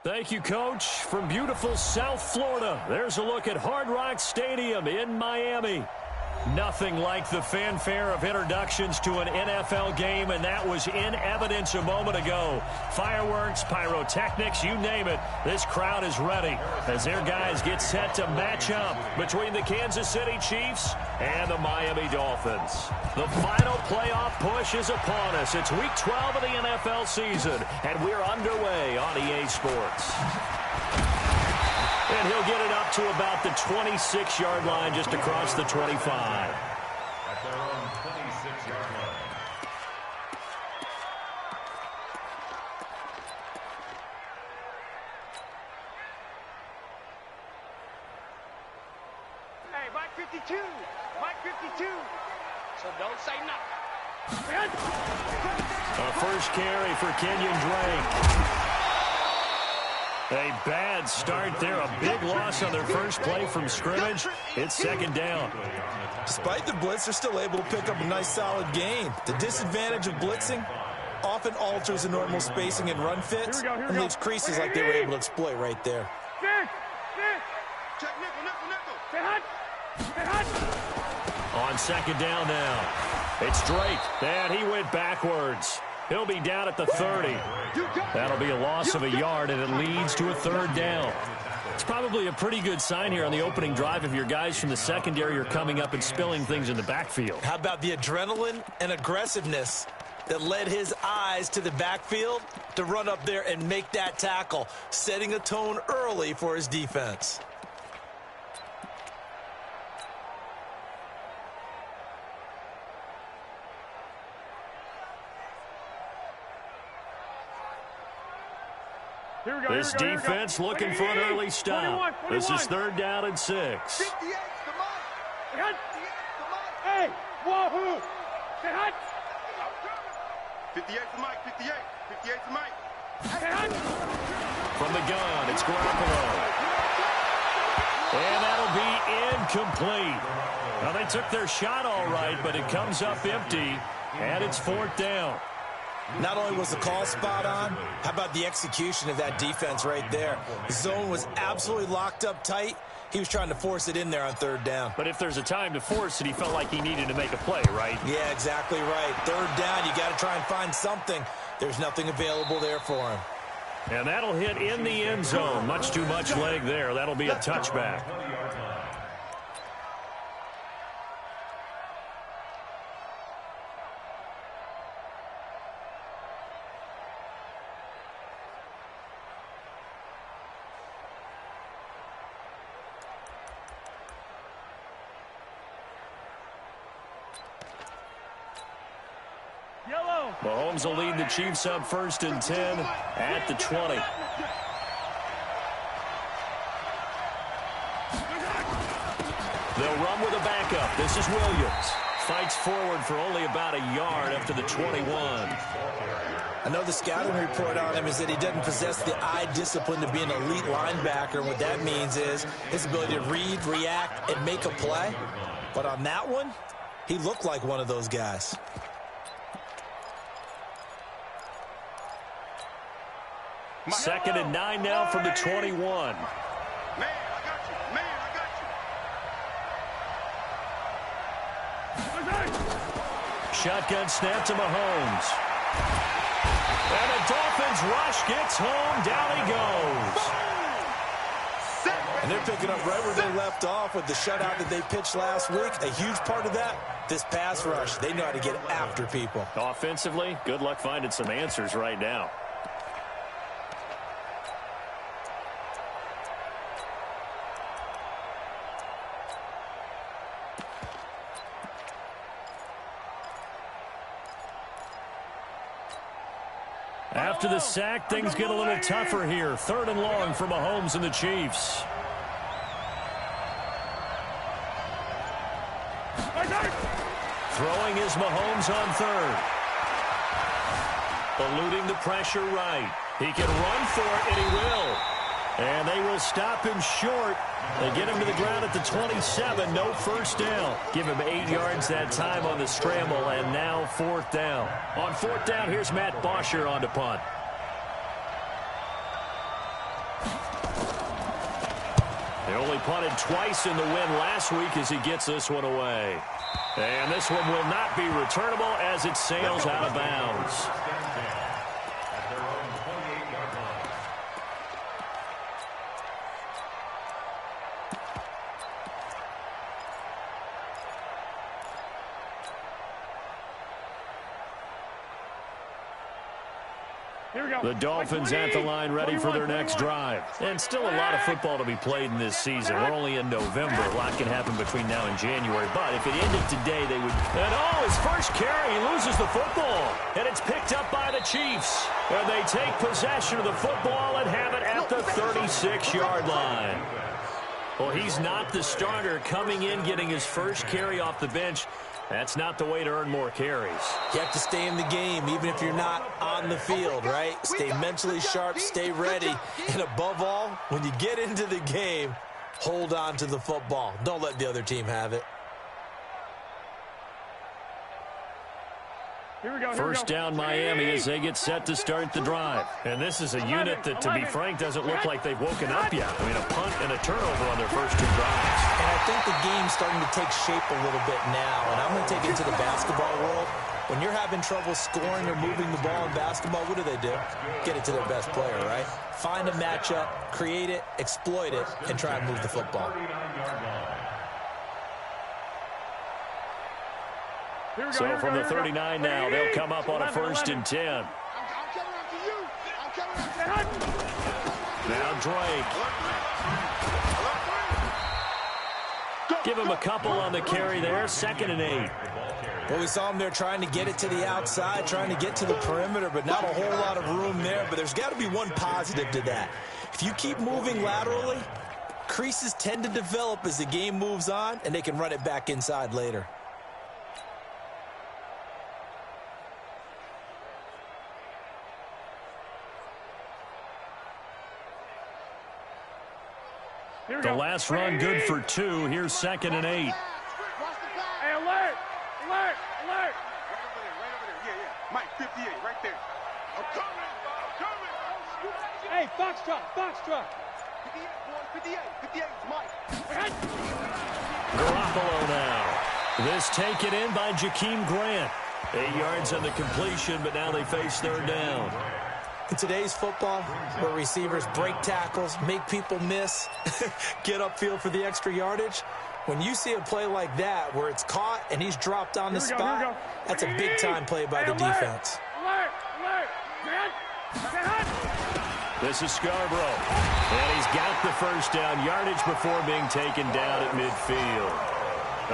Thank you, Coach. From beautiful South Florida, there's a look at Hard Rock Stadium in Miami. Nothing like the fanfare of introductions to an NFL game, and that was in evidence a moment ago. Fireworks, pyrotechnics, you name it. This crowd is ready as their guys get set to match up between the Kansas City Chiefs and the Miami Dolphins. The final playoff push is upon us. It's Week 12 of the NFL season, and we're underway on EA Sports. And he'll get it up to about the 26-yard line, just across the 25. At their own 26-yard line. Hey, Mike 52. Mike 52. So don't say nothing. A first carry for Kenyon Drake. A bad start there. A big loss on their first play from scrimmage. It's second down. Despite the blitz, they're still able to pick up a nice, solid gain. The disadvantage of blitzing often alters the normal spacing and run fits and leaves creases like they were able to exploit right there. On second down now. It's Drake. And he went backwards. He'll be down at the 30. That'll be a loss of a yard, and it leads to a third down. It's probably a pretty good sign here on the opening drive if your guys from the secondary are coming up and spilling things in the backfield. How about the adrenaline and aggressiveness that led his eyes to the backfield to run up there and make that tackle, setting a tone early for his defense. This defense looking for an early stop. This is third down and 6. 58 to Mike. Hey, wahoo. 58 to Mike. 58. 58 to Mike. From the gun, it's Garoppolo. And that'll be incomplete. Well, they took their shot all right, but it comes up empty, and it's fourth down. Not only was the call spot on, how about the execution of that defense right there? The zone was absolutely locked up tight. He was trying to force it in there on third down. But if there's a time to force it, he felt like he needed to make a play, right? Yeah, exactly right. Third down, you got to try and find something. There's nothing available there for him. And that'll hit in the end zone. Much too much leg there. That'll be a touchback. Mahomes will lead the Chiefs up first and 10 at the 20. They'll run with a backup. This is Williams. Fights forward for only about a yard up to the 21. I know the scouting report on him is that he doesn't possess the eye discipline to be an elite linebacker. And what that means is his ability to read, react, and make a play. But on that one, he looked like one of those guys. Second and 9 now from the 21. Man, I got you. Man, I got you. Shotgun snap to Mahomes. And the Dolphins rush gets home. Down he goes. And they're picking up right where they left off with the shutout that they pitched last week. A huge part of that, this pass rush. They know how to get after people. Offensively, good luck finding some answers right now. After the sack, things get a little tougher here. Third and long for Mahomes and the Chiefs. Throwing is Mahomes on third. Eluding the pressure right. He can run for it, and he will. And they will stop him short. They get him to the ground at the 27. No first down. Give him 8 yards that time on the scramble, and now fourth down. On fourth down, here's Matt Bosher on to punt. They only punted twice in the win last week as he gets this one away. And this one will not be returnable as it sails out of bounds. The Dolphins at the line ready for their next drive. And still a lot of football to be played in this season. We're only in November. A lot can happen between now and January. But if it ended today, they would... And his first carry, he loses the football. And it's picked up by the Chiefs. And they take possession of the football and have it at the 36-yard line. Well, he's not the starter coming in, getting his first carry off the bench. That's not the way to earn more carries. You have to stay in the game, even if you're not on the field, right? Stay mentally sharp, stay ready. And above all, when you get into the game, hold on to the football. Don't let the other team have it. First down Miami as they get set to start the drive. And this is a unit that, to be frank, doesn't look like they've woken up yet. I mean, a punt and a turnover on their first two drives. And I think the game's starting to take shape a little bit now. And I'm going to take it to the basketball world. When you're having trouble scoring or moving the ball in basketball, what do? Get it to their best player, right? Find a matchup, create it, exploit it, and try and move the football. So from the 39 now, they'll come up on a 1st and 10. Now Drake. Give him a couple on the carry there. 2nd and 8. Well, we saw him there trying to get it to the outside, trying to get to the perimeter, but not a whole lot of room there. But there's got to be one positive to that. If you keep moving laterally, creases tend to develop as the game moves on, and they can run it back inside later. The last run good for 2. Here's 2nd and 8. Hey, alert! Alert! Alert! Right over there. Yeah. Mike, 58, right there. I'm coming! Hey, Foxtrot! 58, boy, 58 is Mike. Garoppolo now. This taken in by Jakeem Grant. 8 yards on the completion, but now they face 3rd down. In today's football, where receivers break tackles, make people miss, get upfield for the extra yardage, when you see a play like that where it's caught and he's dropped on the spot, that's a big-time play by the defense. This is Scarborough. And he's got the first down yardage before being taken down at midfield.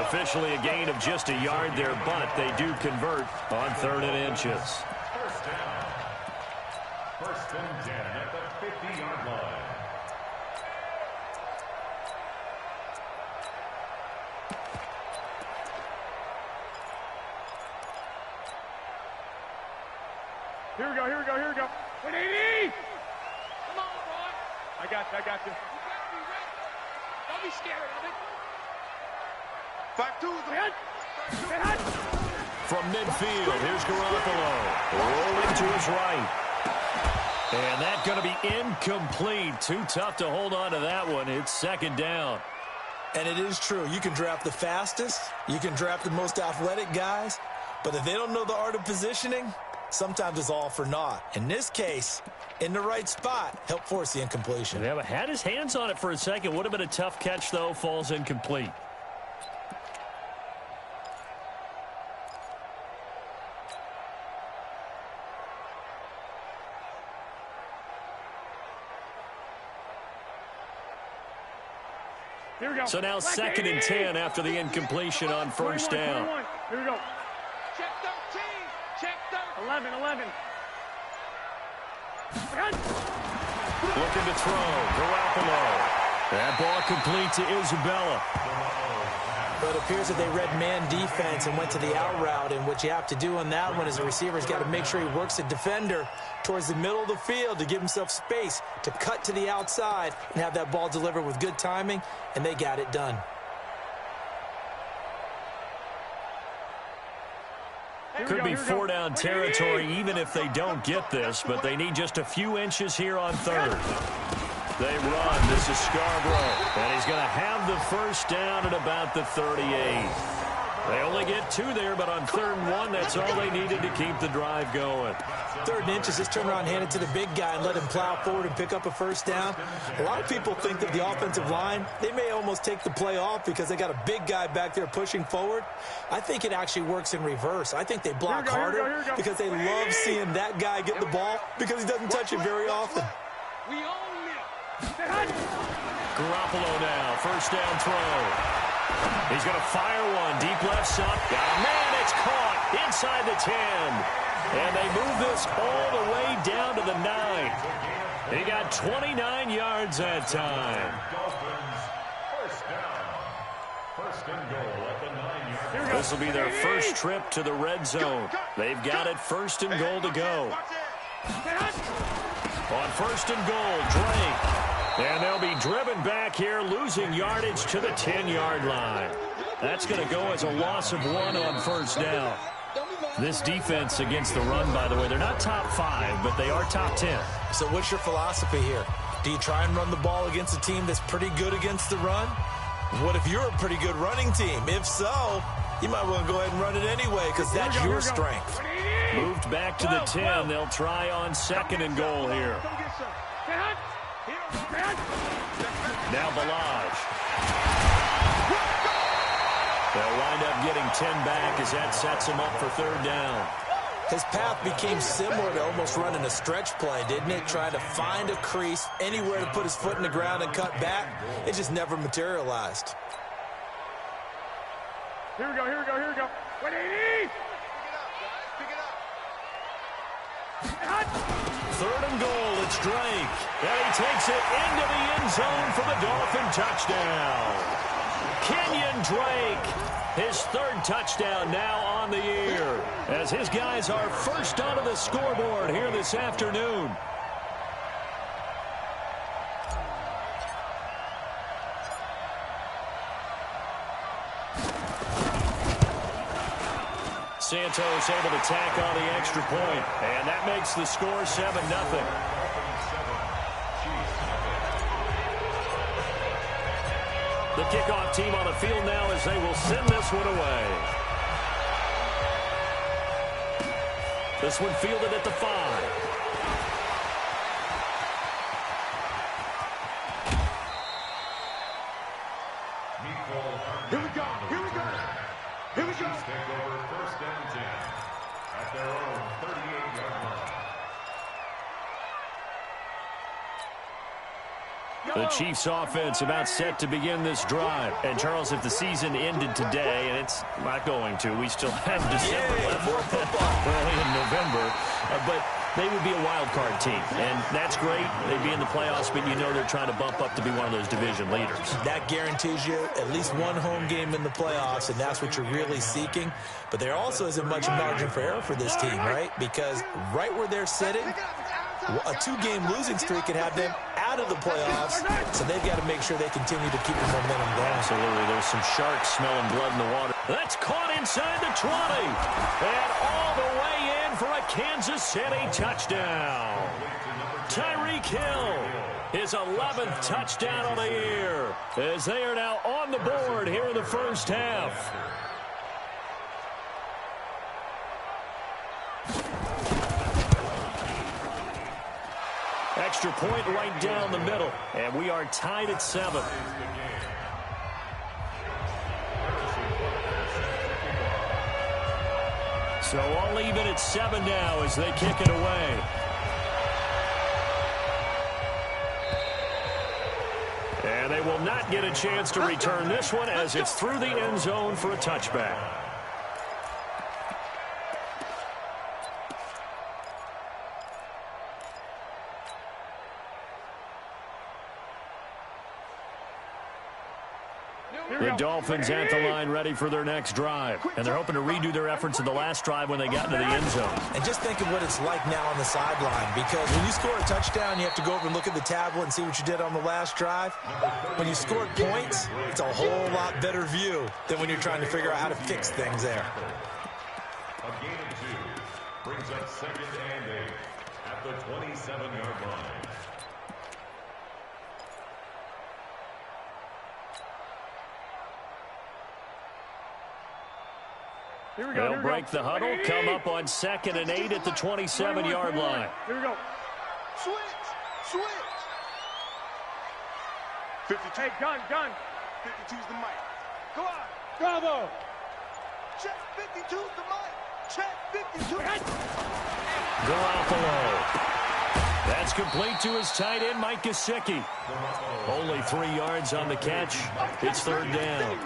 Officially a gain of just a yard there, but they do convert on 3rd and inches. First and 10 at the 50-yard line. Here we go. 180! Come on, boy. I got you. You gotta be ready. Don't be scared of it. 5-2. From midfield, here's Garoppolo. Rolling to his right. And that's going to be incomplete. Too tough to hold on to that one. It's 2nd down. And it is true. You can draft the fastest. You can draft the most athletic guys. But if they don't know the art of positioning, sometimes it's all for naught. In this case, in the right spot, help force the incompletion. Yeah, but had his hands on it for a second. Would have been a tough catch, though. Falls incomplete. Here we go. So now 2nd and 10 after the incompletion on 1st down. 21. Here we go. Check 13. Check 13. 11. Looking to throw. Garoppolo. That ball complete to Isabella. But it appears that they read man defense and went to the out route, and what you have to do on that one is the receiver's got to make sure he works the defender towards the middle of the field to give himself space to cut to the outside and have that ball delivered with good timing, and they got it done. Could be 4-down territory even if they don't get this, but they need just a few inches here on 3rd. They run. This is Scarborough. And he's going to have the first down at about the 38. They only get 2 there, but on 3rd and 1, that's all they needed to keep the drive going. 3rd and inches, just turn around, hand it to the big guy, and let him plow forward and pick up a first down. A lot of people think that the offensive line, they may almost take the play off because they got a big guy back there pushing forward. I think it actually works in reverse. I think they block harder because they love seeing that guy get the ball because he doesn't touch it very often. We own it. Garoppolo now, first down throw. He's going to fire one, deep left side. Man, it's caught inside the 10. And they move this all the way down to the 9. He got 29 yards that time. First and goal at the 9-yard. This will be their first trip to the red zone. They've got it 1st and goal to go. On 1st and goal, Drake. And they'll be driven back here, losing yardage to the 10-yard line. That's going to go as a loss of 1 on 1st down. This defense against the run, by the way, they're not top 5, but they are top 10. So what's your philosophy here? Do you try and run the ball against a team that's pretty good against the run? What if you're a pretty good running team? If so, you might want to go ahead and run it anyway because that's your strength. Moved back to the 10. They'll try on 2nd and goal here. Now Balaj. They'll wind up getting 10 back as that sets him up for 3rd down. His path became similar to almost running a stretch play, didn't it? Trying to find a crease, anywhere to put his foot in the ground and cut back. It just never materialized. Here we go. 180! Third and goal, it's Drake. And he takes it into the end zone for the Dolphin touchdown. Kenyon Drake, his 3rd touchdown now on the year, as his guys are first onto the scoreboard here this afternoon. Santos able to tack on the extra point, and that makes the score 7-0. The kickoff team on the field now as they will send this one away. This one fielded at the 5. Here we go. Chiefs take over 1st and 10 at their own 38-yard line. The Chiefs offense about set to begin this drive. And Charles, if the season ended today, and it's not going to, we still have December left, early in November, but they would be a wild card team. And that's great. They'd be in the playoffs, but you know they're trying to bump up to be one of those division leaders. That guarantees you at least one home game in the playoffs, and that's what you're really seeking. But there also isn't much margin for error for this team, right? Because right where they're sitting, a 2-game losing streak could have them out of the playoffs, so they've got to make sure they continue to keep the momentum going. Absolutely. There's some sharks smelling blood in the water. That's caught inside the 20. And all the way in for a Kansas City touchdown. Tyreek Hill, his 11th touchdown of the year, as they are now on the board here in the first half. Extra point right down the middle, and we are tied at 7. So all even at 7 now as they kick it away. And they will not get a chance to return this one as it's through the end zone for a touchback. The Dolphins at the line ready for their next drive. And they're hoping to redo their efforts in the last drive when they got into the end zone. And just think of what it's like now on the sideline, because when you score a touchdown, you have to go over and look at the tablet and see what you did on the last drive. When you scored points, it's a whole lot better view than when you're trying to figure out how to fix things there. A gain of 2 brings up 2nd and 8 at the 27-yard line. They'll break the huddle, come up on 2nd and 8 at the 27-yard line. Here we go. Switch. 52. Hey, gun. 52's the mic. Go on. Bravo. Check 52's the mic. Check 52. Garoppolo. That's complete to his tight end, Mike Gesicki. Only 3 yards on the catch. It's 3rd down.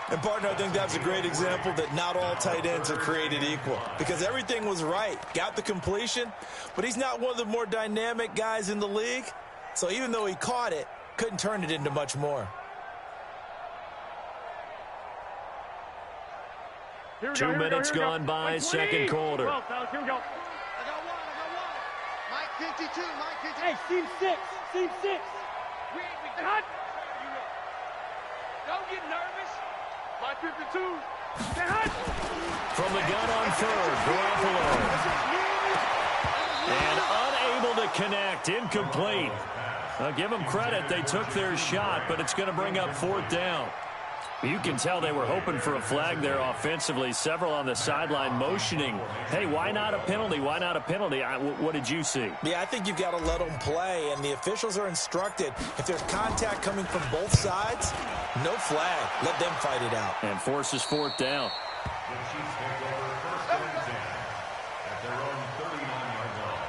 And, partner, I think that's a great example that not all tight ends are created equal because everything was right. Got the completion, but he's not one of the more dynamic guys in the league. So even though he caught it, couldn't turn it into much more. 2 minutes gone by, second quarter. Here we go. I got one. Mike 52. Hey, seam 6. We got. Don't get nervous. Mike 52. From the gun on 3rd, Garoppolo. And unable to connect, incomplete. I'll give them credit, they took their shot, but it's going to bring up 4th down. You can tell they were hoping for a flag there offensively. Several on the sideline motioning, hey, why not a penalty? Why not a penalty? What did you see? Yeah, I think you've got to let them play, and the officials are instructed. If there's contact coming from both sides, no flag. Let them fight it out. And forces 4th down. The Chiefs take over 1st and 10 at their own 39-yard line.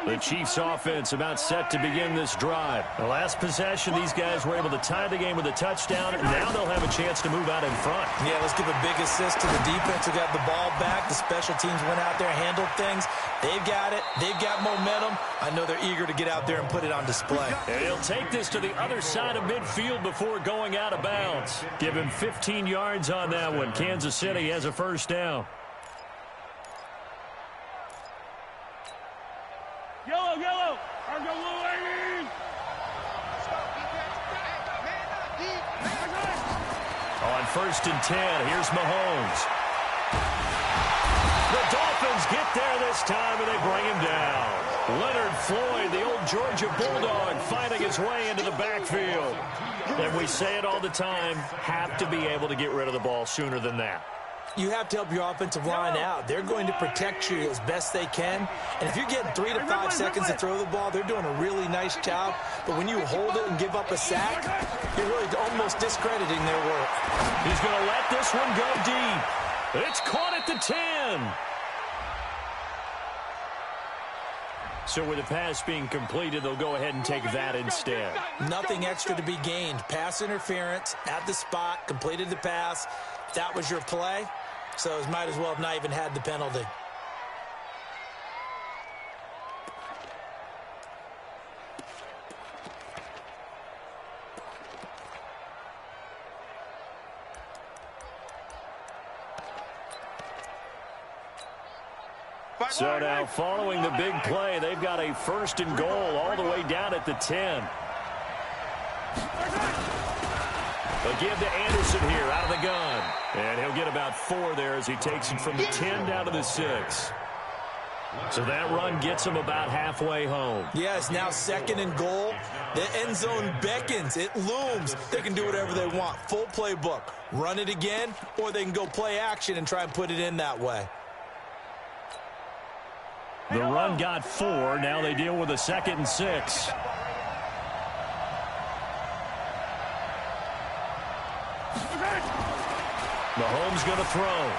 The Chiefs offense about set to begin this drive. The last possession, these guys were able to tie the game with a touchdown. Now they'll have a chance to move out in front. Yeah, let's give a big assist to the defense who got the ball back. The special teams went out there, handled things. They've got it. They've got momentum. I know they're eager to get out there and put it on display. And he'll take this to the other side of midfield before going out of bounds. Give him 15 yards on that one. Kansas City has a 1st down. Yellow. On 1st and 10, here's Mahomes. The Dolphins get there this time, and they bring him down. Leonard Floyd, the old Georgia Bulldog, fighting his way into the backfield. And we say it all the time, have to be able to get rid of the ball sooner than that. You have to help your offensive line out. They're going to protect you as best they can. And if you're getting 3 to 5 seconds to throw the ball, they're doing a really nice job. But when you hold it and give up a sack, you're really almost discrediting their work. He's going to let this one go deep. It's caught at the 10. So with the pass being completed, they'll go ahead and take that instead. Nothing extra to be gained. Pass interference at the spot, completed the pass. That was your play, so it might as well have not even had the penalty. So now following the big play, they've got a 1st and goal all the way down at the 10. They'll give to Anderson here out of the gun. And he'll get about 4 there as he takes it from the 10 down to the 6. So that run gets him about halfway home. Yes, now 2nd and goal. The end zone beckons. It looms. They can do whatever they want. Full playbook. Run it again, or they can go play action and try and put it in that way. The run got 4. Now they deal with a 2nd and 6. Mahomes going to throw.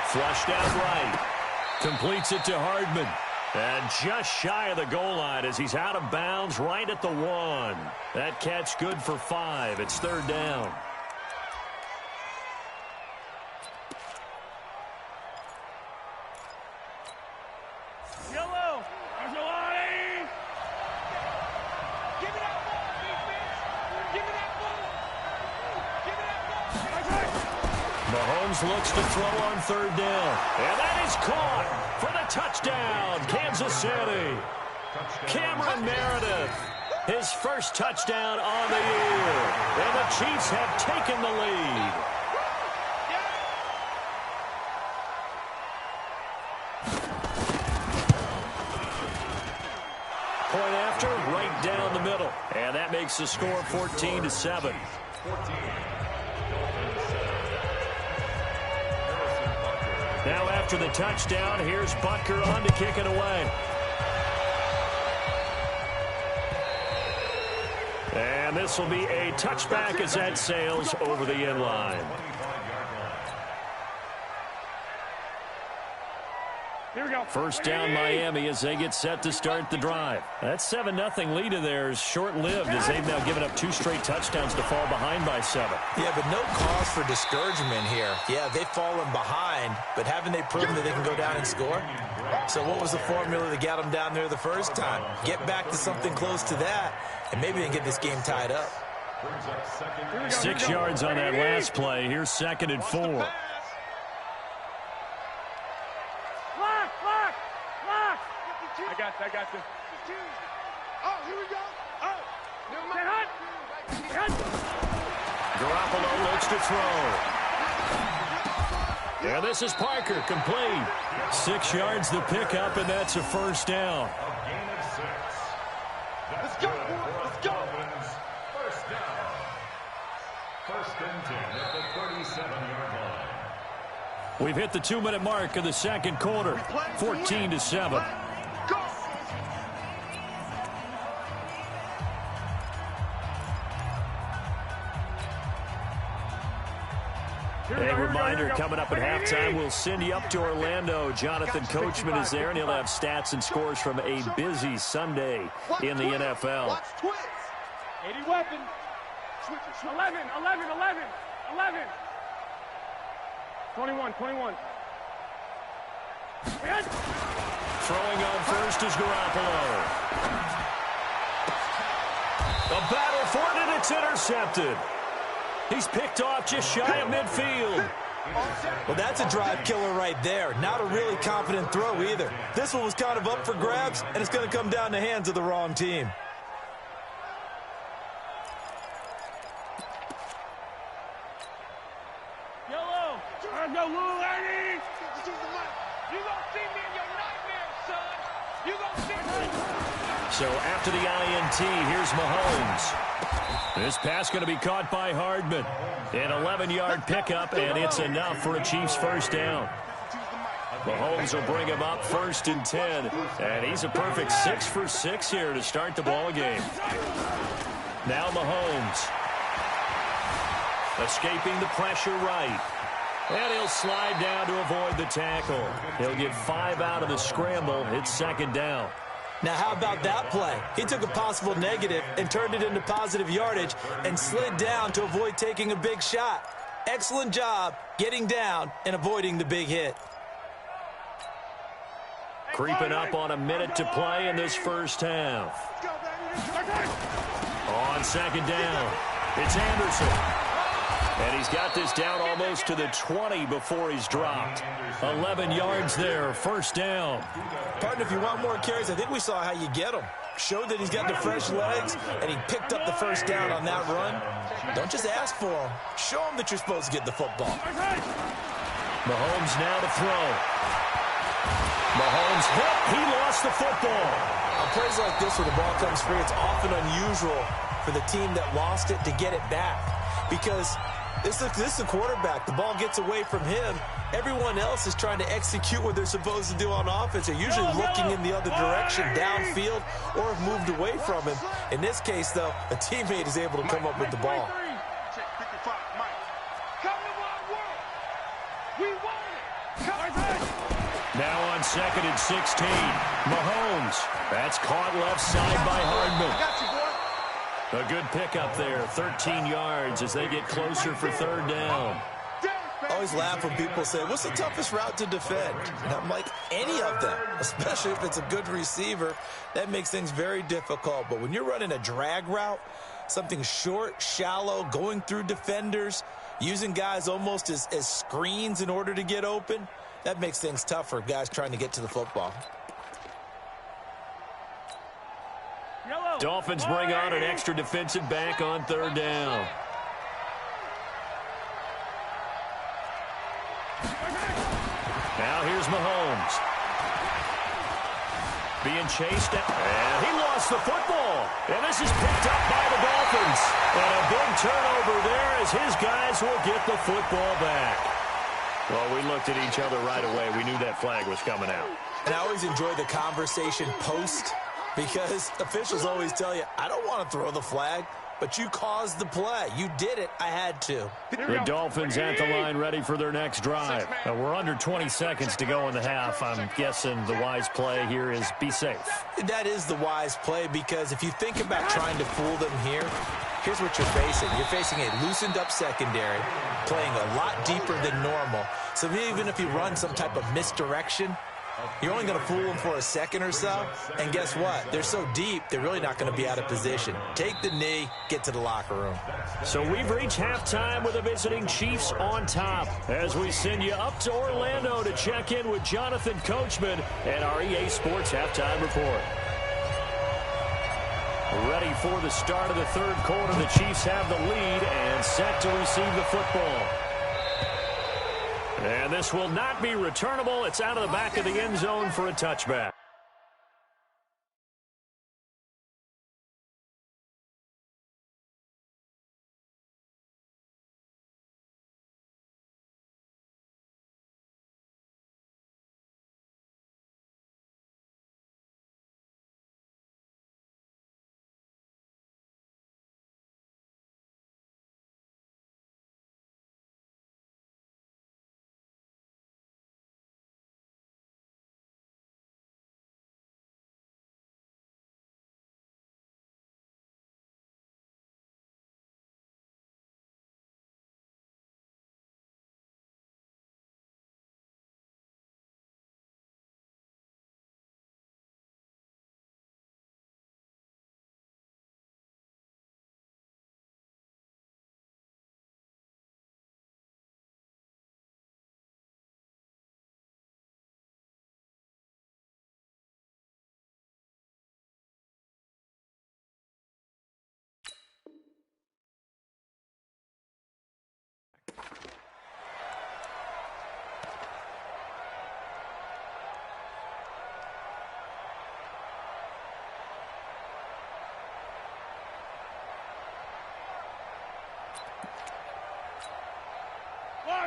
Flushed out right. Completes it to Hardman. And just shy of the goal line as he's out of bounds right at the 1. That catch good for 5. It's 3rd down. Yellow. Arjolani. Give me that ball, defense. Give me that ball. Give me that ball. Mahomes looks to throw on third down. And that is caught for the touchdown, Kansas City. Cameron Meredith, his first touchdown on the year. And the Chiefs have taken the lead. Point after, right down the middle. And that makes the score 14-7. Now after the touchdown, here's Butker on to kick it away. And this will be a touchback as that sails over the end line. Here we go. First down Miami as they get set to start the drive. That 7-0 lead of theirs short-lived as they've now given up 2 straight touchdowns to fall behind by 7. Yeah, but no cause for discouragement here. Yeah, they've fallen behind, but haven't they proven that they can go down and score? So what was the formula that got them down there the first time? Get back to something close to that, and maybe they can get this game tied up. 6 yards on that last play. Here's 2nd and 4. I got this. Oh, here we go. Oh, never mind. Garoppolo looks to throw. And this is Parker, complete. 6 yards the pickup, and that's a first down. Let's go, let's go. First down. First and 10 at the 37-yard line. We've hit the 2-minute mark of the second quarter, 14-7. A reminder, coming up at halftime, we'll send you up to Orlando. Jonathan Coachman is there, and he'll have stats and scores from a busy Sunday in the NFL. 80 weapons. 11. 21. Throwing on first is Garoppolo. A battle for it, and it's intercepted. He's picked off just shy of midfield. Well, that's a drive killer right there. Not a really confident throw either. This one was kind of up for grabs, and it's going to come down the hands of the wrong team. Yellow. Go, little lady. You gonna see me in your nightmares, son. You gonna see me. So after the INT, here's Mahomes. This pass going to be caught by Hardman. An 11-yard pickup, and it's enough for a Chiefs first down. Mahomes will bring him up 1st and 10, and he's a perfect 6 for 6 here to start the ball game. Now Mahomes. Escaping the pressure right. And he'll slide down to avoid the tackle. He'll get 5 out of the scramble. It's 2nd down. Now, how about that play? He took a possible negative and turned it into positive yardage and slid down to avoid taking a big shot. Excellent job getting down and avoiding the big hit. Creeping up on a minute to play in this first half. On 2nd down, it's Anderson. And he's got this down almost to the 20 before he's dropped. 11 yards there, first down. Partner, if you want more carries, I think we saw how you get him. Showed that he's got the fresh legs, and he picked up the first down on that run. Don't just ask for him. Show him that you're supposed to get the football. Mahomes now to throw. Mahomes hit. He lost the football. On plays like this where the ball comes free, it's often unusual for the team that lost it to get it back. Because this is the quarterback. The ball gets away from him. Everyone else is trying to execute what they're supposed to do on offense. They're usually looking in the other direction, downfield, or have moved away from him. In this case, though, a teammate is able to come up with the ball. Now on 2nd and 16, Mahomes. That's caught left side by Hardman. A good pickup there, 13 yards as they get closer for 3rd down. I always laugh when people say, what's the toughest route to defend? And I'm like, any of them, especially if it's a good receiver. That makes things very difficult. But when you're running a drag route, something short, shallow, going through defenders, using guys almost as screens in order to get open. That makes things tough for guys trying to get to the football. Dolphins bring on an extra defensive back on third down. Now here's Mahomes. Being chased down, and he lost the football. And this is picked up by the Dolphins. And a big turnover there as his guys will get the football back. Well, we looked at each other right away. We knew that flag was coming out. And I always enjoy the conversation post, because officials always tell you, I don't want to throw the flag, but you caused the play. You did it. I had to. The Dolphins at the line ready for their next drive. We're under 20 seconds to go in the half. I'm guessing the wise play here is be safe. That is the wise play, because if you think about trying to fool them here, here's what you're facing. You're facing a loosened up secondary, playing a lot deeper than normal. So even if you run some type of misdirection, you're only going to fool them for a second or so. And guess what? They're so deep, they're really not going to be out of position. Take the knee, get to the locker room. So we've reached halftime with the visiting Chiefs on top, as we send you up to Orlando to check in with Jonathan Coachman and our EA Sports Halftime Report. Ready for the start of the third quarter. The Chiefs have the lead and set to receive the football. And this will not be returnable. It's out of the back of the end zone for a touchback.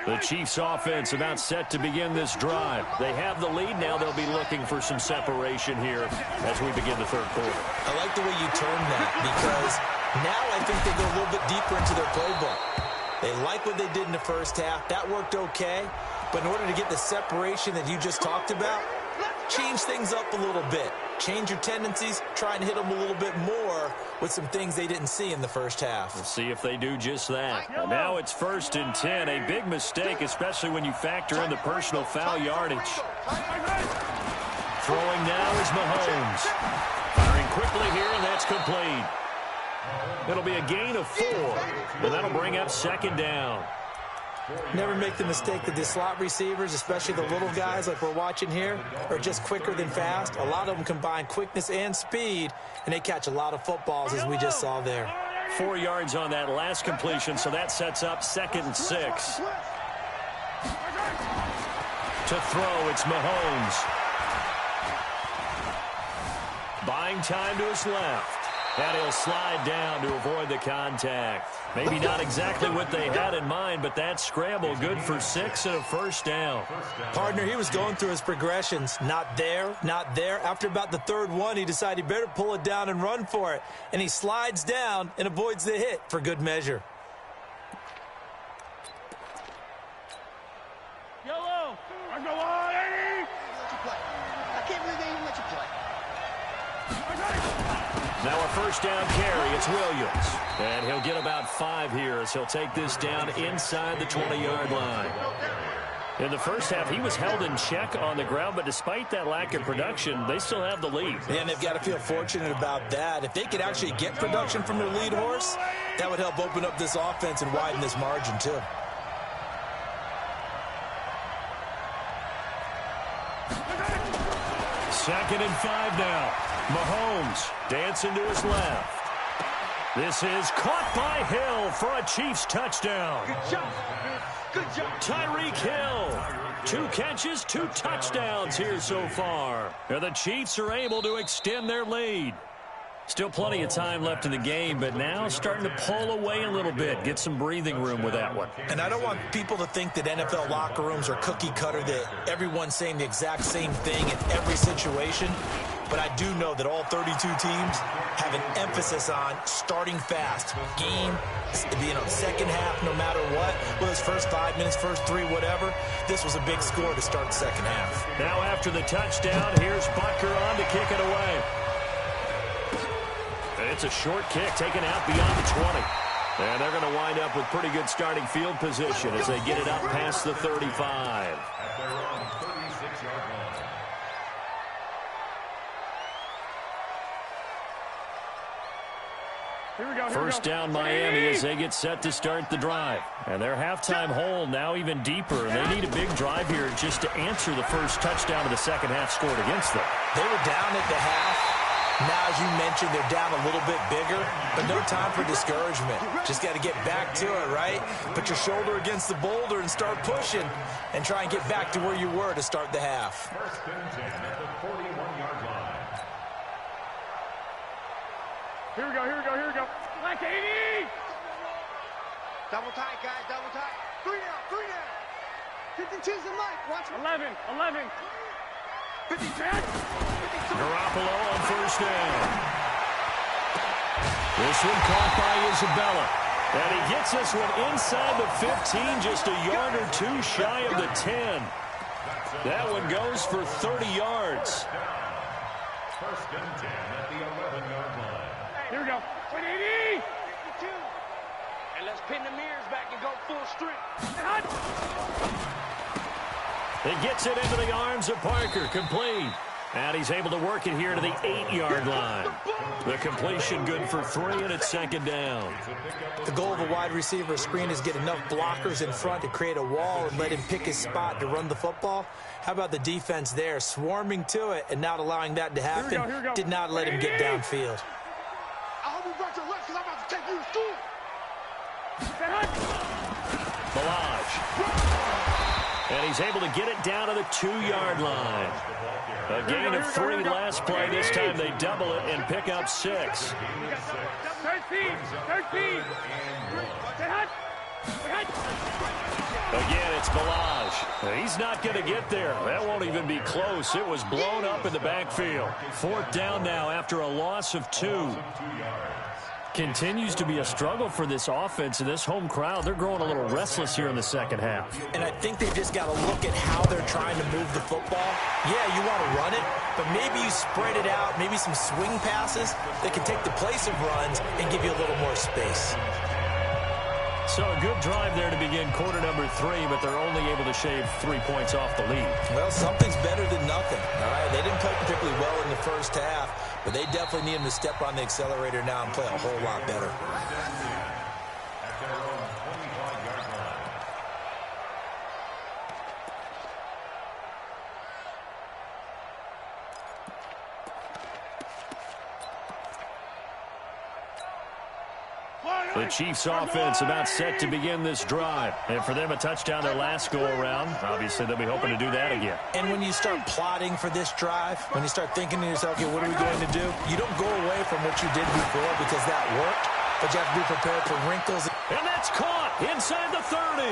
The Chiefs offense about set to begin this drive. They have the lead. Now they'll be looking for some separation here as we begin the third quarter. I like the way you turned that, because now I think they go a little bit deeper into their playbook. They like what they did in the first half. That worked okay. But in order to get the separation that you just talked about, change things up a little bit. Change your tendencies. Try and hit them a little bit more with some things they didn't see in the first half. We'll see if they do just that. Well, now it's 1st and 10. A big mistake, especially when you factor in the personal foul yardage. Throwing now is Mahomes. Firing quickly here, and that's complete. It'll be a gain of 4, and that'll bring up 2nd down. Never make the mistake that the slot receivers, especially the little guys like we're watching here, are just quicker than fast. A lot of them combine quickness and speed, and they catch a lot of footballs, as we just saw there. 4 yards on that last completion, so that sets up 2nd and 6. To throw, it's Mahomes. Buying time to his left. And he'll slide down to avoid the contact. Maybe not exactly what they had in mind, but that scramble good for 6 and a 1st down. Partner, he was going through his progressions. Not there, not there. After about the 3rd one, he decided he better pull it down and run for it. And he slides down and avoids the hit for good measure. Yellow! I go on, Eddie! I can't believe they even let you play. Now a 1st down carry, it's Williams. And he'll get about 5 here as he'll take this down inside the 20-yard line. In the first half, he was held in check on the ground, but despite that lack of production, they still have the lead. And they've got to feel fortunate about that. If they could actually get production from their lead horse, that would help open up this offense and widen this margin, too. Second and 5 now. Mahomes dancing to his left. This is caught by Hill for a Chiefs touchdown. Good job. Good job. Tyreek Hill. 2 catches, 2 touchdowns here so far. And the Chiefs are able to extend their lead. Still plenty of time left in the game, but now starting to pull away a little bit. Get some breathing room with that one. And I don't want people to think that NFL locker rooms are cookie cutter, that everyone's saying the exact same thing in every situation. But I do know that all 32 teams have an emphasis on starting fast. Game, second half, no matter what. Whether it's first 5 minutes, first 3, whatever. This was a big score to start the second half. Now after the touchdown, here's Butker on to kick it away. It's a short kick taken out beyond the 20. And they're going to wind up with pretty good starting field position as they get it up past the 35. At their own 36-yard line. Here we go. First down Miami as they get set to start the drive. And their halftime hole now even deeper. And they need a big drive here just to answer the first touchdown of the second half scored against them. They were down at the half. Now, as you mentioned, they're down a little bit bigger, but no time for discouragement. Just got to get back to it, right? Put your shoulder against the boulder and start pushing and try and get back to where you were to start the half. First and 10 at the 41-yard line. Here we go. Here we go. Here we go. Like 80. Double tight, guys. Double tight. 3 now. 3 now. 52's the mic. Watch 11. 11. 50-10. Garoppolo on first down. This one caught by Isabella. And he gets this one inside the 15, just a yard or 2 shy of the 10. That one goes for 30 yards. First and 10 at the 11-yard line. Here we go. 180. 52. And let's pin the mirrors back and go full strength. He gets it into the arms of Parker, complete. And he's able to work it here to the 8-yard line. The completion good for 3, and it's second down. The goal of a wide receiver screen is get enough blockers in front to create a wall and let him pick his spot to run the football. How about the defense there, swarming to it and not allowing that to happen? Here we go. Did not let him get downfield. I hope you brought your left because I'm about to take you to school. Balaj. And he's able to get it down to the 2-yard line. A gain of 3 last play. This time they double it and pick up 6. 13. Again, it's Balaj. He's not going to get there. That won't even be close. It was blown up in the backfield. 4th down now after a loss of 2. Continues to be a struggle for this offense and this home crowd. They're growing a little restless here in the second half. And I think they've just got to look at how they're trying to move the football. Yeah, you want to run it, but maybe you spread it out, maybe some swing passes that can take the place of runs and give you a little more space. So a good drive there to begin quarter number 3, but they're only able to shave 3 points off the lead. Well, something's better than nothing, all right? They didn't play particularly well in the first half, but they definitely need them to step on the accelerator now and play a whole lot better. At their own 25-yard line. The Chiefs offense about set to begin this drive. And for them, a touchdown their last go-around. Obviously, they'll be hoping to do that again. And when you start plotting for this drive, when you start thinking to yourself, okay, what are we going to do? You don't go away from what you did before because that worked, but you have to be prepared for wrinkles. And that's caught inside the 30.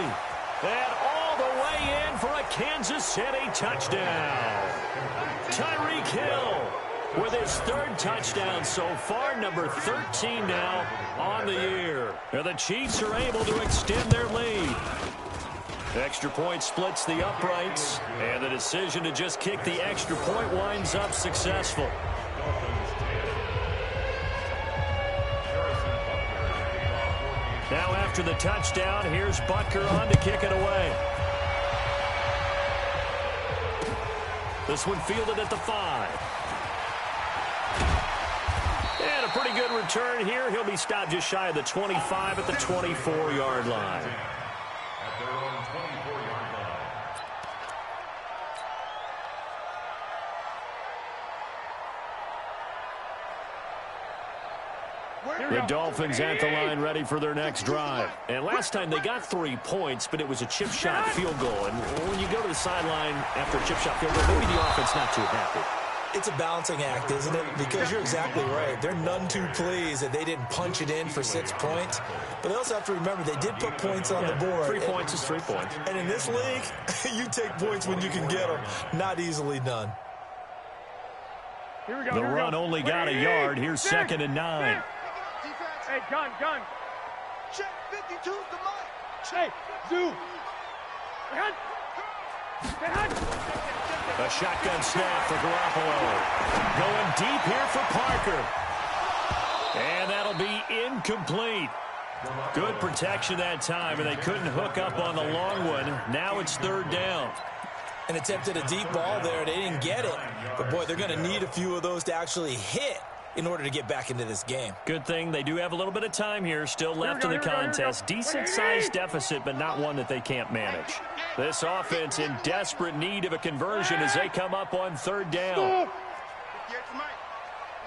And all the way in for a Kansas City touchdown. Tyreek Hill with his 3rd touchdown so far, number 13 now on the year. And the Chiefs are able to extend their lead. Extra point splits the uprights, and the decision to just kick the extra point winds up successful. Now after the touchdown, here's Butker on to kick it away. This one fielded at the 5. And a pretty good return here. He'll be stopped just shy of the 25 at the 24-yard line. At their own 24-yard line. The Dolphins at the line ready for their next drive. And last time they got 3 points, but it was a chip shot field goal. And when you go to the sideline after a chip shot field goal, maybe the offense not too happy. It's a balancing act, isn't it? Because you're exactly right. They're none too pleased that they didn't punch it in for 6 points. But they also have to remember they did put points on the board. 3 points is 3 points. And in this league, you take points when you can get them. Not easily done. Here we go. The run only got a yard. Here's 2nd and 9. Hey, gun. Check 52's the mic. Hey, Zoo. A shotgun snap for Garoppolo. Going deep here for Parker. And that'll be incomplete. Good protection that time, and they couldn't hook up on the long one. Now it's 3rd down. And attempted a deep ball there. They didn't get it. But, boy, they're going to need a few of those to actually hit in order to get back into this game. Good thing they do have a little bit of time here still left in the contest. Decent-sized deficit, but not one that they can't manage. This offense in desperate need of a conversion as they come up on 3rd down.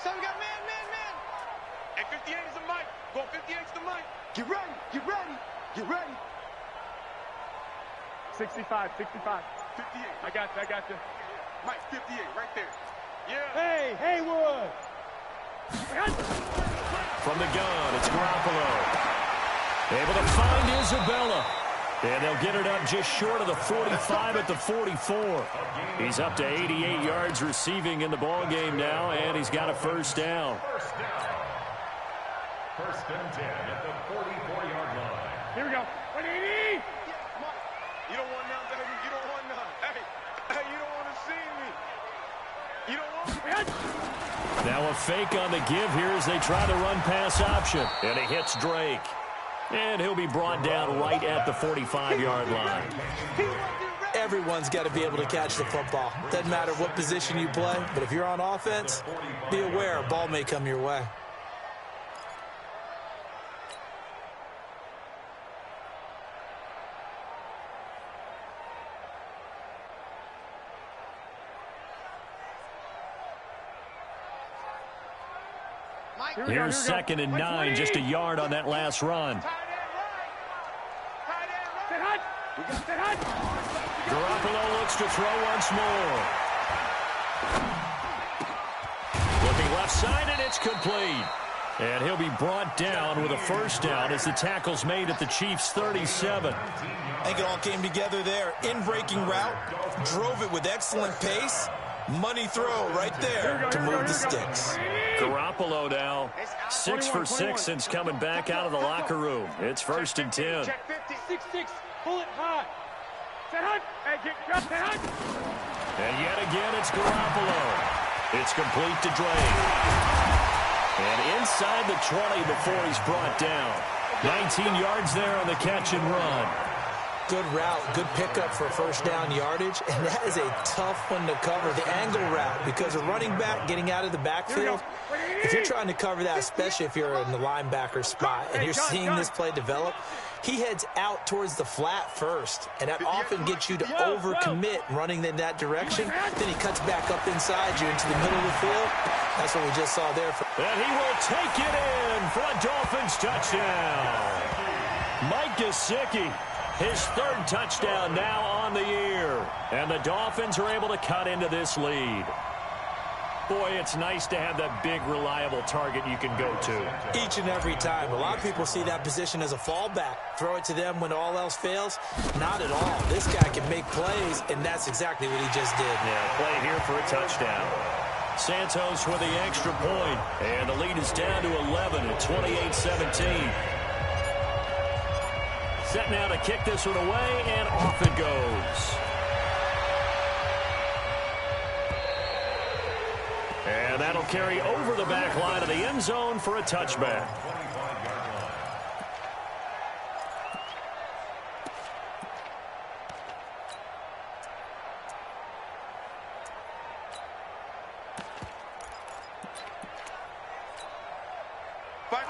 So we got man. And 58 is the mic. Go 58 is the mic. Get ready. 65. 58. I got you. Mike, 58, right there. Yeah. Hey, Haywood. From the gun, it's Garoppolo. Able to find Isabella. And they'll get it up just short of the 45 at the 44. He's up to 88 yards receiving in the ballgame now, and he's got a 1st down. First and 10 at the 44-yard line. Here we go. 180. You don't want none, baby. You don't want none. Hey, you don't want to see me. You don't want me. Now a fake on the give here as they try the run-pass option. And he hits Drake. And he'll be brought down right at the 45-yard line. Everyone's got to be able to catch the football. Doesn't matter what position you play, but if you're on offense, be aware a ball may come your way. Here's 2nd and 9, just a yard on that last run. Garoppolo looks to throw once more. Looking left side, and it's complete. And he'll be brought down with a 1st down as the tackle's made at the Chiefs' 37. I think it all came together there. In-breaking route, drove it with excellent pace. Money throw right there to move the sticks. Garoppolo now 6 for 6 since coming back out of the locker room. It's 1st and 10. Check 50. 6-6. Pull it high. Set high. Hey, get high. And yet again, it's Garoppolo. It's complete to Drake. And inside the 20 before he's brought down. 19 yards there on the catch and run. Good route, good pickup for 1st down yardage, and that is a tough one to cover, the angle route, because a running back getting out of the backfield, if you're trying to cover that, especially if you're in the linebacker spot, and you're seeing this play develop, he heads out towards the flat first, and that often gets you to overcommit running in that direction. Then he cuts back up inside you into the middle of the field. That's what we just saw there. And he will take it in for a Dolphins touchdown. Mike Gesicki. His 3rd touchdown now on the year. And the Dolphins are able to cut into this lead. Boy, it's nice to have that big, reliable target you can go to. Each and every time. A lot of people see that position as a fallback. Throw it to them when all else fails. Not at all. This guy can make plays, and that's exactly what he just did. Yeah, play here for a touchdown. Santos with the extra point. And the lead is down to 11 at 28-17. Set now to kick this one away, and off it goes. And that'll carry over the back line of the end zone for a touchback.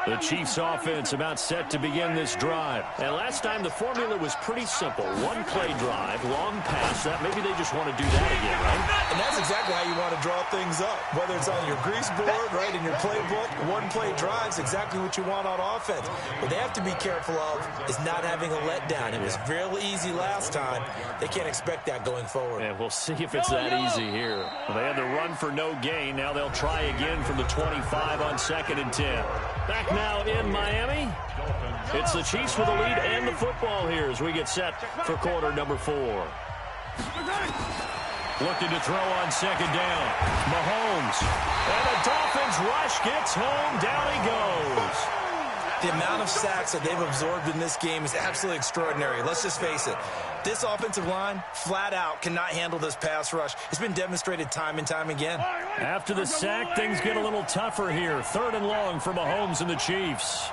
The Chiefs offense about set to begin this drive. And last time the formula was pretty simple. One play drive, long pass. That maybe they just want to do that again, right? And that's exactly how you want to draw things up. Whether it's on your grease board, right, in your playbook, one play drive's exactly what you want on offense. What they have to be careful of is not having a letdown. It was real easy last time. They can't expect that going forward. And we'll see if it's that easy here. Well, they had to run for no gain. Now they'll try again from the 25 on 2nd and 10. Back now in Miami. It's the Chiefs with the lead and the football here as we get set for quarter number 4. Looking to throw on 2nd down. Mahomes. And the Dolphins rush gets home. Down he goes. The amount of sacks that they've absorbed in this game is absolutely extraordinary. Let's just face it. This offensive line, flat out, cannot handle this pass rush. It's been demonstrated time and time again. After the sack, things get a little tougher here. 3rd and long for Mahomes and the Chiefs.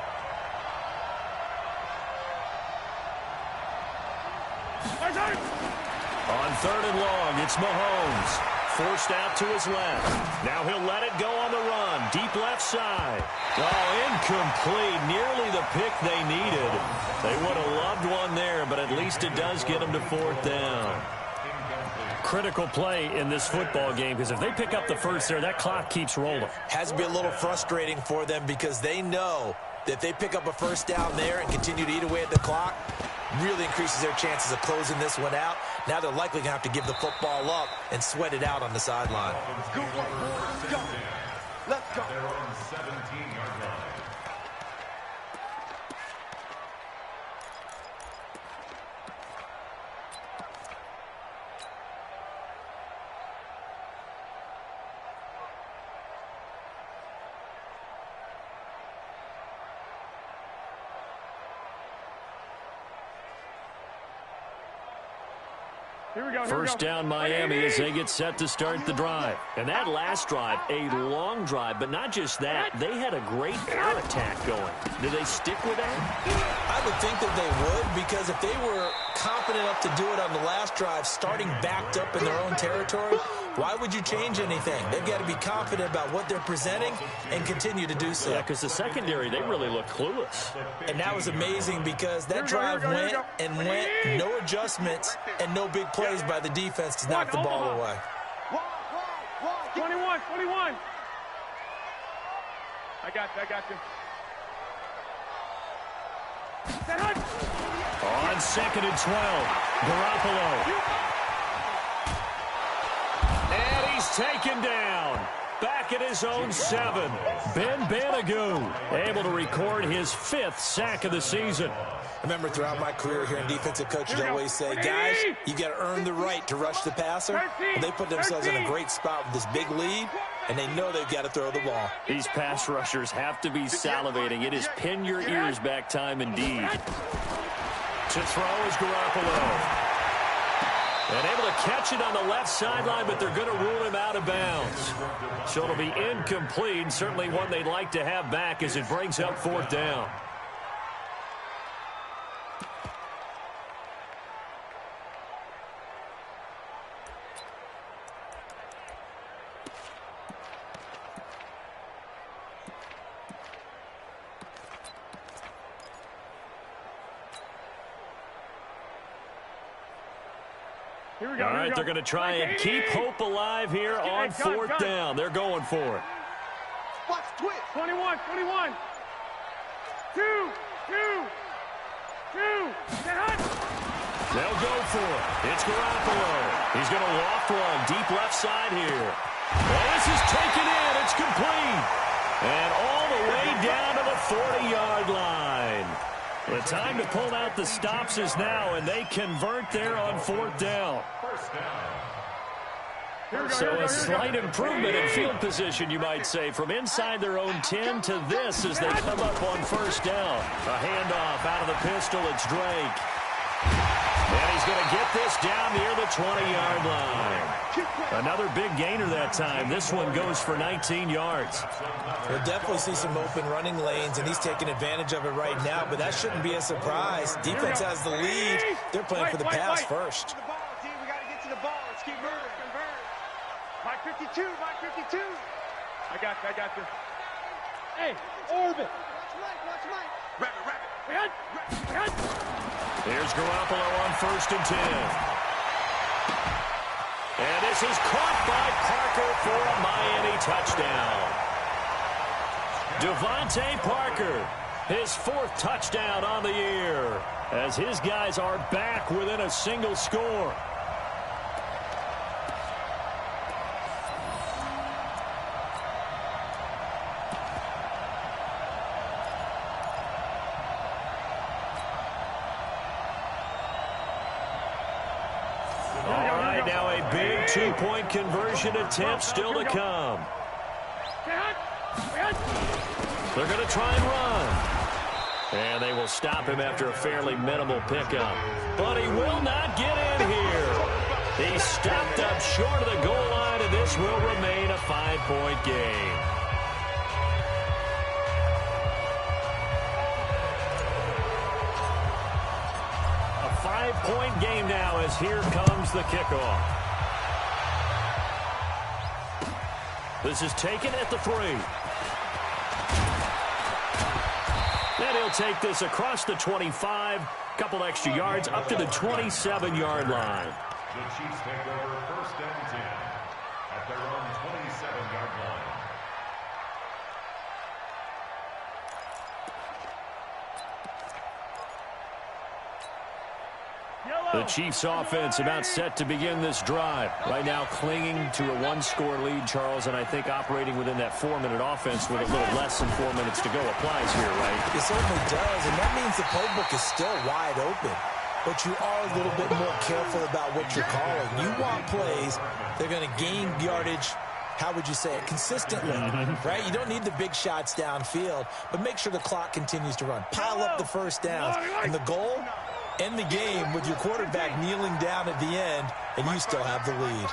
On 3rd and long, it's Mahomes. Forced out to his left. Now he'll let it go on the run. Deep left side. Oh, incomplete. Nearly the pick they needed. They would have loved one there, but at least it does get them to 4th down. Critical play in this football game, because if they pick up the first there, that clock keeps rolling. Has to be a little frustrating for them because they know that if they pick up a 1st down there and continue to eat away at the clock, really increases their chances of closing this one out. Now they're likely going to have to give the football up and sweat it out on the sideline. Let's go. Let's go. They're on 17-yard line. First down Miami as they get set to start the drive. And that last drive, a long drive, but not just that. They had a great air attack going. Do they stick with that? I would think that they would, because if they were confident enough to do it on the last drive, starting backed up in their own territory, why would you change anything? They've got to be confident about what they're presenting and continue to do so. Yeah, because the secondary, they really look clueless. And that was amazing because that drive went, no adjustments and no big plays by the defense to knock the ball away. 21. I got you. On 2nd and 12, Garoppolo. And he's taken down. Back at his own 7. Ben Banogu able to record his 5th sack of the season. Remember, throughout my career here in defensive coaches always say, guys, you got to earn the right to rush the passer. Well, they put themselves in a great spot with this big lead, and they know they've got to throw the ball. These pass rushers have to be salivating. It is pin your ears back time indeed. To throw is Garoppolo. And able to catch it on the left sideline, but they're going to rule him out of bounds. So it'll be incomplete, certainly one they'd like to have back as it brings up 4th down. All right, they're going to try and keep hope alive here on 4th down. They're going for it. Watch twitch. 21. 2. They'll go for it. It's Garoppolo. He's going to loft one deep left side here. Well, this is taken in. It's complete. And all the way down to the 40-yard line. The time to pull out the stops is now, and they convert there on 4th down. So a slight improvement in field position, you might say, from inside their own 10 to this as they come up on 1st down. A handoff out of the pistol. It's Drake. And he's going to get this down near the 20-yard line. Another big gainer that time. This one goes for 19 yards. We'll definitely see some open running lanes, and he's taking advantage of it right now, but that shouldn't be a surprise. Defense has the lead. They're playing for the pass first. We got to get to the ball. Let's keep moving. Mike 52. I got you. Hey, orbit. Here's Garoppolo on 1st and 10. And this is caught by Parker for a Miami touchdown. Devontae Parker, his 4th touchdown on the year, as his guys are back within a single score. Big 2-point conversion attempt still to come. They're going to try and run. And they will stop him after a fairly minimal pickup. But he will not get in here. He stopped up short of the goal line, and this will remain a 5-point game. A 5-point game now as here comes the kickoff. This is taken at the 3. And he'll take this across the 25. Couple extra yards up to the 27-yard line. The Chiefs take over 1st and 10 at their own 27-yard line. The Chiefs offense about set to begin this drive. Right now clinging to a 1-score lead, Charles, and I think operating within that 4-minute offense with a little less than 4 minutes to go applies here, right? It certainly does, and that means the playbook is still wide open. But you are a little bit more careful about what you're calling. You want plays they're going to gain yardage, how would you say it, consistently, right? You don't need the big shots downfield, but make sure the clock continues to run. Pile up the first downs, and the goal, end the game with your quarterback kneeling down at the end, and you still have the lead.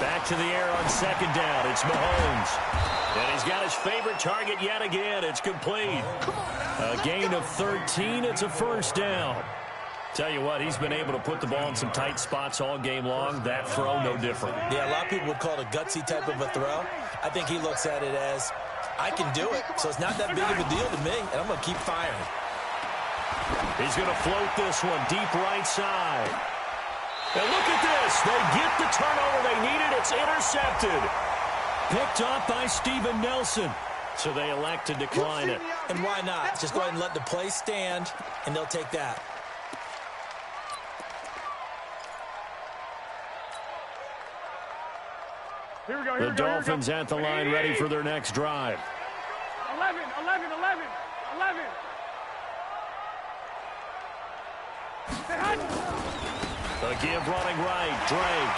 Back to the air on 2nd down. It's Mahomes. And he's got his favorite target yet again. It's complete. A gain of 13. It's a 1st down. Tell you what, he's been able to put the ball in some tight spots all game long. That throw, no different. Yeah, a lot of people would call it a gutsy type of a throw. I think he looks at it as, I can do it, so it's not that big of a deal to me, and I'm going to keep firing. He's going to float this one deep right side. And look at this. They get the turnover they needed. It's intercepted. Picked off by Steven Nelson. So they elect to decline it. And why not? Just go ahead and let the play stand, and they'll take that. Here we go, the Dolphins at the line, ready for their next drive. 11. The give running right, Drake.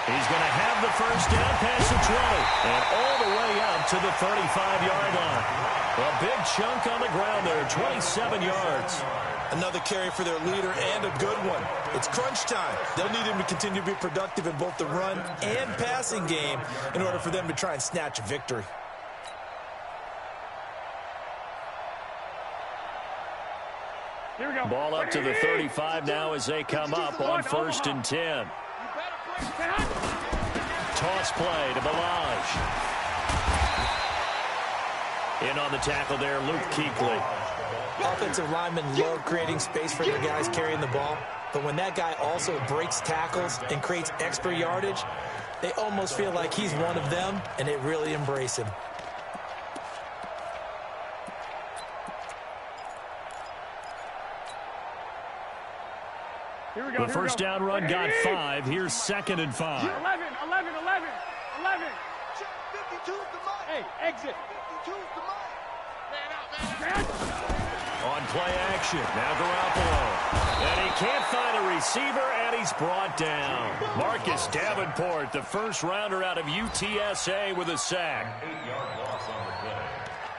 He's going to have the 1st down past the 20 and all the way up to the 35-yard line. A big chunk on the ground there, 27 yards. Another carry for their leader and a good one. It's crunch time. They'll need him to continue to be productive in both the run and passing game in order for them to try and snatch a victory. Here we go. Ball up to the 35 now as they come up on 1st and 10. Toss play to Balaj. In on the tackle there, Luke Kuechly. Offensive linemen love creating space for their guys carrying the ball, but when that guy also breaks tackles and creates extra yardage, they almost feel like he's one of them, and they really embrace him. The 1st down run got 5. Here's 2nd and 5. 11. 52's the money. Hey, exit. 52's the money. Man out. On play action, now Garoppolo. And he can't find a receiver, and he's brought down. Marcus Davenport, the 1st rounder out of UTSA with a sack. 8-yard loss on the play.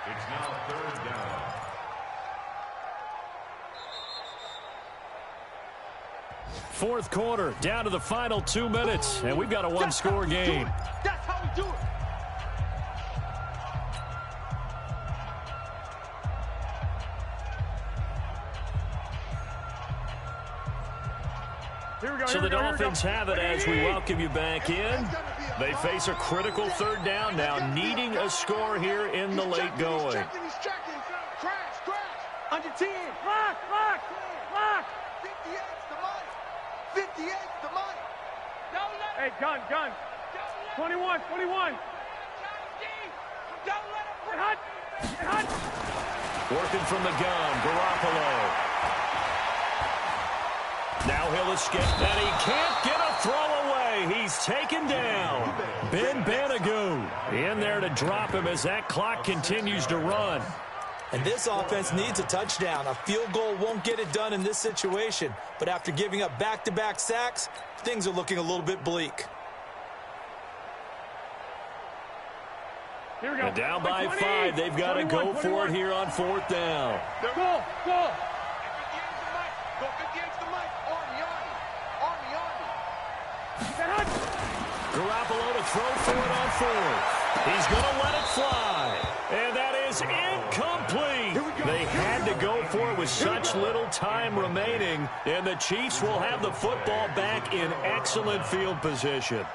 It's now 3rd down. Fourth quarter, down to the final 2 minutes, and we've got a 1-score game. That's how we do it. So the Dolphins have it as we welcome you back in. They face a critical third down now, needing a score here in the late going. He's checking. Crash. Under 10. Lock. 58's the money. 58's the money. Hey, gun. 21. Don't let him get hot. Working from the gun, Garoppolo. Now he'll escape, and he can't get a throw away. He's taken down. Ben Banogu in there to drop him as that clock continues to run. And this offense needs a touchdown. A field goal won't get it done in this situation. But after giving up back-to-back sacks, things are looking a little bit bleak. Here we go. And down by 5. They've got to go for it here on 4th down. Go. Go 58's the mic. Army. Garoppolo to throw for it on 4th. He's going to let it fly. And that is incomplete. They had to go for it with such little time remaining. And the Chiefs will have the football back in excellent field position.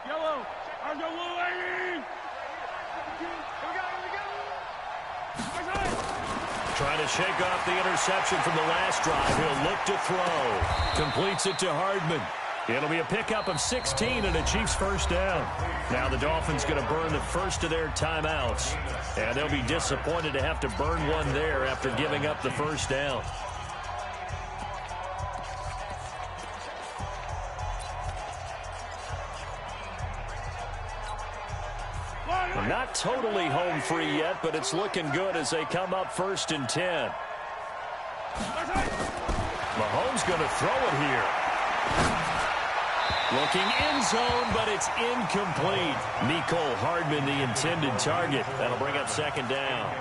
Yellow. I'll go blue, lady. Trying to shake off the interception from the last drive. He'll look to throw. Completes it to Hardman. It'll be a pickup of 16 and a Chiefs first down. Now the Dolphins going to burn the first of their timeouts. And they'll be disappointed to have to burn one there after giving up the first down. Not totally home free yet, but it's looking good as they come up 1st and 10. Mahomes going to throw it here. Looking end zone, but it's incomplete. Mecole Hardman, the intended target. That'll bring up 2nd down.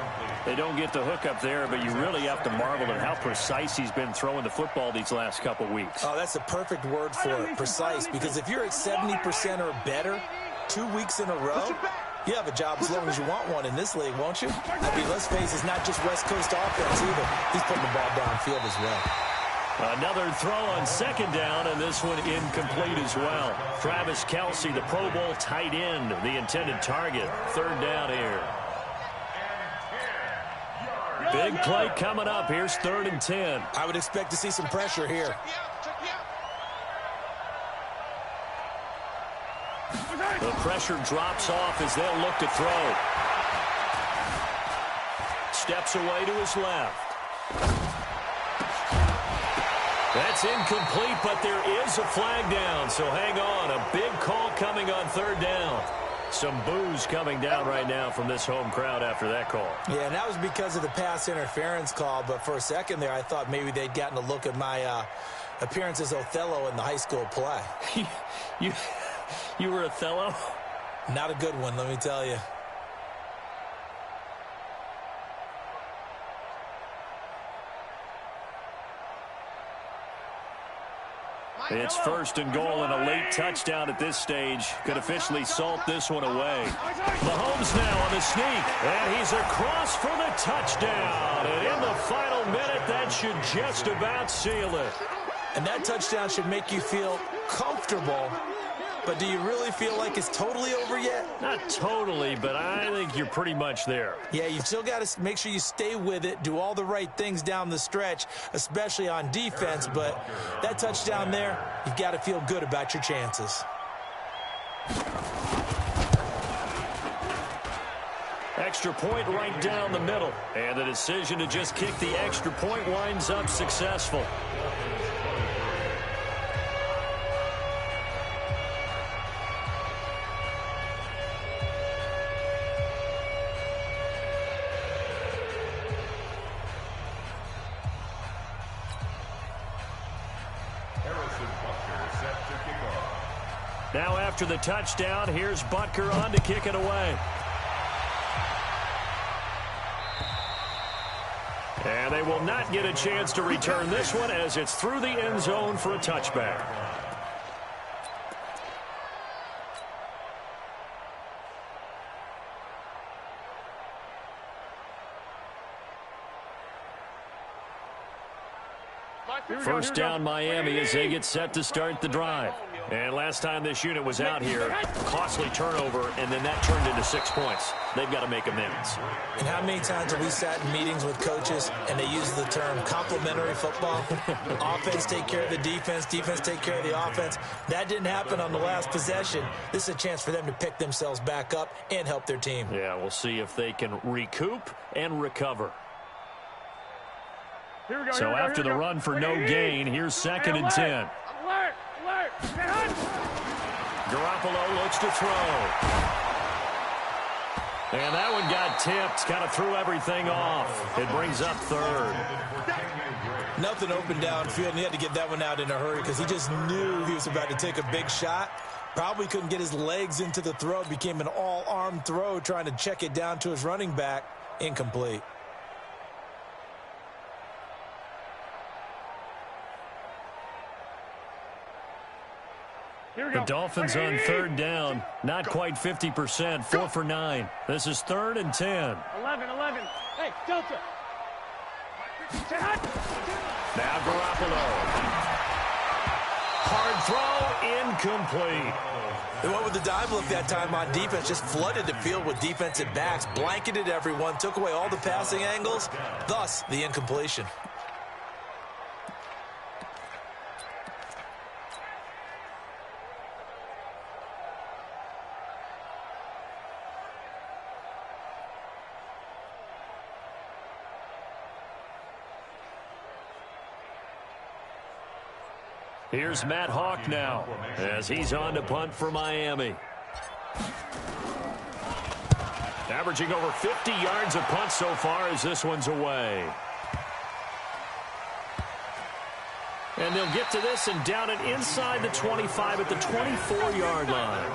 They don't get the hook up there, but you really have to marvel at how precise he's been throwing the football these last couple weeks. Oh, that's the perfect word for it, precise, because if you're at 70% or better 2 weeks in a row, you have a job as long as you want one in this league, won't you? I mean, let's face it, it's not just West Coast offense either. He's putting the ball downfield as well. Another throw on 2nd down, and this one incomplete as well. Travis Kelce, the Pro Bowl tight end, the intended target. 3rd down here. Big play coming up. Here's 3rd and 10. I would expect to see some pressure here. The pressure drops off as they'll look to throw. Steps away to his left. That's incomplete, but there is a flag down, so hang on. A big call coming on 3rd down. Some boos coming down right now from this home crowd after that call. Yeah, and that was because of the pass interference call, but for a second there, I thought maybe they'd gotten a look at my appearance as Othello in the high school play. You were Othello? Not a good one, let me tell you. It's 1st and goal, and a late touchdown at this stage could officially salt this one away. Mahomes now on the sneak, and he's across for the touchdown. And in the final minute, that should just about seal it. And that touchdown should make you feel comfortable. But do you really feel like it's totally over yet? Not totally, but I think you're pretty much there. Yeah, you've still got to make sure you stay with it, do all the right things down the stretch, especially on defense. But that touchdown there, you've got to feel good about your chances. Extra point right down the middle. And the decision to just kick the extra point winds up successful. Now after the touchdown, here's Butker on to kick it away. And they will not get a chance to return this one as it's through the end zone for a touchback. First down Miami as they get set to start the drive. And last time this unit was out here, costly turnover, and then that turned into 6 points. They've got to make amends. And how many times have we sat in meetings with coaches and they use the term complementary football? Offense take care of the defense, defense take care of the offense. That didn't happen on the last possession. This is a chance for them to pick themselves back up and help their team. Yeah, we'll see if they can recoup and recover. So after the run for no gain, here's 2nd and 10. Garoppolo looks to throw. And that one got tipped, kind of threw everything off. It brings up 3rd. Nothing open downfield, and he had to get that one out in a hurry because he just knew he was about to take a big shot. Probably couldn't get his legs into the throw. It became an all-arm throw trying to check it down to his running back. Incomplete. The Dolphins on 3rd down. Not quite 50%. 4 for 9. This is 3rd and 10. 11. Hey, Delta. Now Garoppolo. Hard throw, incomplete. And what would the dive look that time on defense? Just flooded the field with defensive backs, blanketed everyone, took away all the passing angles, thus the incompletion. Here's Matt Hawk now as he's on to punt for Miami. Averaging over 50 yards a punt so far as this one's away. And they'll get to this and down it inside the 25 at the 24-yard line.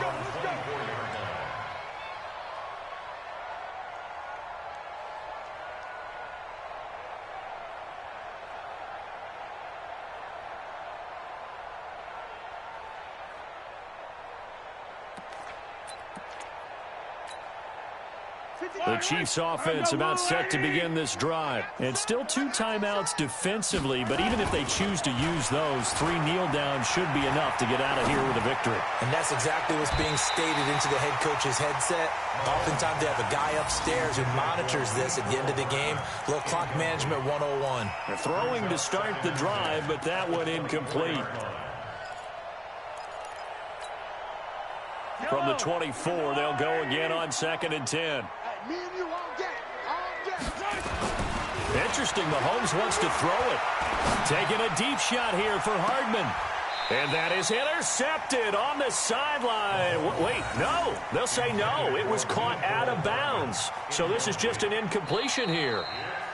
The Chiefs offense about set to begin this drive. And still 2 timeouts defensively, but even if they choose to use those, 3 kneel downs should be enough to get out of here with a victory. And that's exactly what's being stated into the head coach's headset. Oftentimes they have a guy upstairs who monitors this at the end of the game. Little clock management 101. They're throwing to start the drive, but that one incomplete. From the 24, they'll go again on 2nd and 10. Interesting, Mahomes wants to throw it. Taking a deep shot here for Hardman. And that is intercepted on the sideline. Wait, no. They'll say no. It was caught out of bounds. So this is just an incompletion here.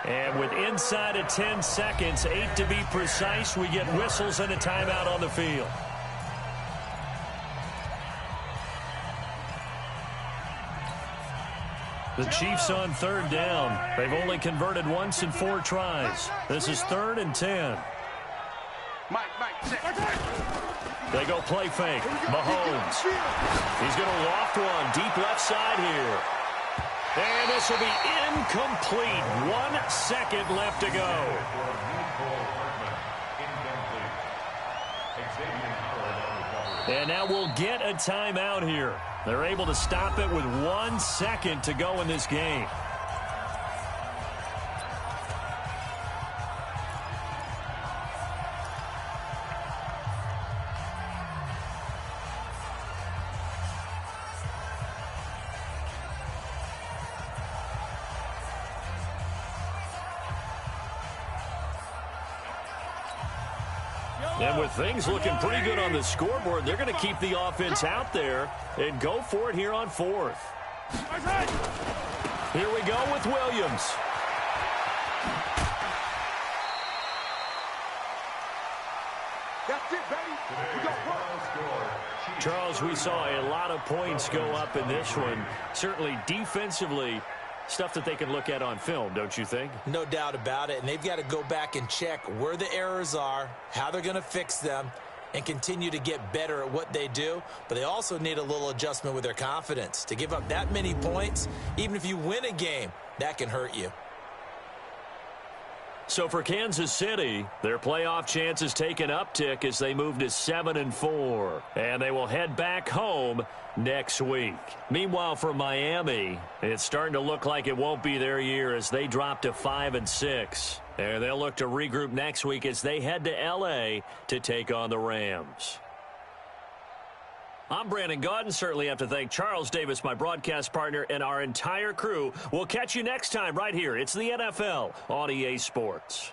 And with inside of 10 seconds, 8 to be precise, we get whistles and a timeout on the field. The Chiefs on 3rd down. They've only converted once in 4 tries. This is 3rd and 10. They go play fake. Mahomes. He's going to loft one deep left side here. And this will be incomplete. 1 second left to go. And now we'll get a timeout here. They're able to stop it with 1 second to go in this game. And with things looking pretty good on the scoreboard, they're going to keep the offense out there and go for it here on 4th. Here we go with Williams. That's it, baby. We got work. Charles, we saw a lot of points go up in this one. Certainly defensively, stuff that they can look at on film, don't you think? No doubt about it. And they've got to go back and check where the errors are, how they're going to fix them, and continue to get better at what they do. But they also need a little adjustment with their confidence. To give up that many points, even if you win a game, that can hurt you. So for Kansas City, their playoff chances take an uptick as they move to 7-4. And they will head back home next week. Meanwhile, for Miami, it's starting to look like it won't be their year as they drop to 5-6. And they'll look to regroup next week as they head to L.A. to take on the Rams. I'm Brandon Gaudin. Certainly have to thank Charles Davis, my broadcast partner, and our entire crew. We'll catch you next time right here. It's the NFL on EA Sports.